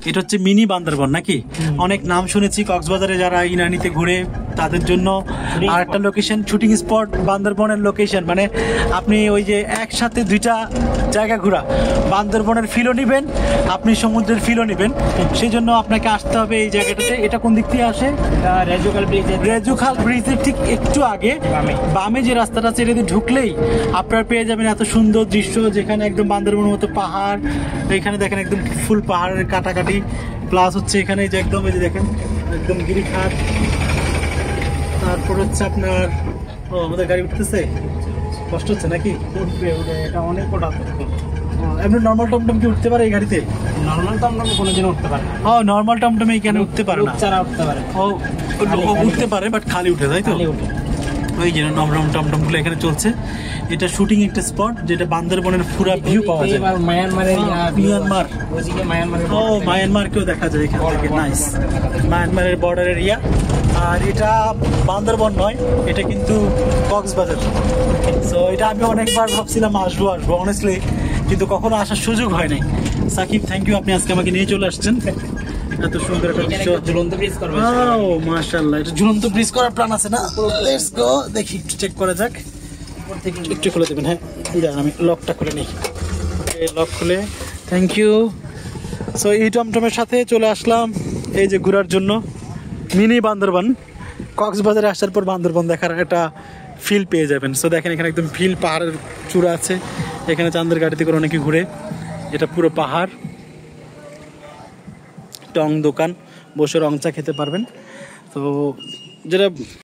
এটা হচ্ছে মিনি বান্দরবন নাকি? অনেক নাম শুনেছি কক্সবাজারে যারা ইনানিতে ঘুরে তাদের জন্য আর একটা লোকেশন, শুটিং স্পট বান্দরবনের লোকেশন। মানে আপনি ওই যে একসাথে দুইটা জায়গা ঘোরা, বান্দরবনের ফিলও নেবেন, আপনি সমুদ্রের ফিলও নেবেন, সেই জন্য আপনাকে আসতে হবে এই জায়গাটাতে। এটা কোন দিক থেকে আসে? রেজুখাল ব্রিজের ঠিক একটু আগে বামে যে রাস্তাটা আছে, এটা ঢুকলেই আপনার পেয়ে যাবেন এত সুন্দর দৃশ্য, যেখানে একদম বান্দরবনের মতো পাহাড়, এখানে দেখেন একদম ফুল পাহাড়ের কাটাকাটি, প্লাস হচ্ছে এখানে যে একদম এই যে দেখেন একদম গিরিখাত। তারপর হচ্ছে আপনার আমাদের গাড়ি উঠতেছে, কষ্ট হচ্ছে নাকি? উঠবে, এটা অনেক কটা। এমনি নর্মাল টমটম কি উঠতে পারে এই গাড়িতে? নর্মাল টমটম কোনোদিন উঠতে পারে। ও নর্মাল টমটমে এখানে উঠতে পারে না, চারা উঠতে পারে। ও উঠতে পারে বাট খালি উঠে, তাই তো? ওই যে নরম টমটমগুলো এখানে চলছে। এটা শুটিং একটা স্পট যেটা বান্দরবনের পুরো ভিউ পাওয়া যায়। মিয়ানমার, ও মায়ানমারকেও দেখা যায় এখান থেকে। নাইস, মায়ানমারের বর্ডার এরিয়া। আর এটা বান্দরবন নয়, এটা কিন্তু কক্সবাজার। সো এটা আমি অনেকবার ভাবছিলাম আসবো অনেস্টলি, কিন্তু কখনো আসার সুযোগ হয় নাই। সাকিব, থ্যাংক ইউ, আপনি আজকে আমাকে নিয়ে চলে আসছেন। এত সুন্দর একটা দৃশ্য, ঝুলন্ত ব্রিজ করবে। ও মাশাআল্লাহ, এটা ঝুলন্ত ব্রিজ করার প্ল্যান আছে না? লেটস গো, দেখি একটু চেক করা যাক। একটু খুলে দেবেন? হ্যাঁ, আমি লকটা খুলে নিই। লক খুলে, থ্যাংক ইউ। সো এই টমটমের সাথে চলে আসলাম এই যে ঘোরার জন্য মিনি বান্দরবান। কক্সবাজারে আসার পর বান্দরবান দেখার একটা ফিল পেয়ে যাবেন। সো দেখেন এখানে একদম ফিল, পাহাড়ের চূড়া আছে, এখানে চাঁদের গাড়িতে করে অনেকে ঘুরে। এটা পুরো পাহাড়, টং দোকান, বসে রং চা খেতে পারবেন। তো যেটা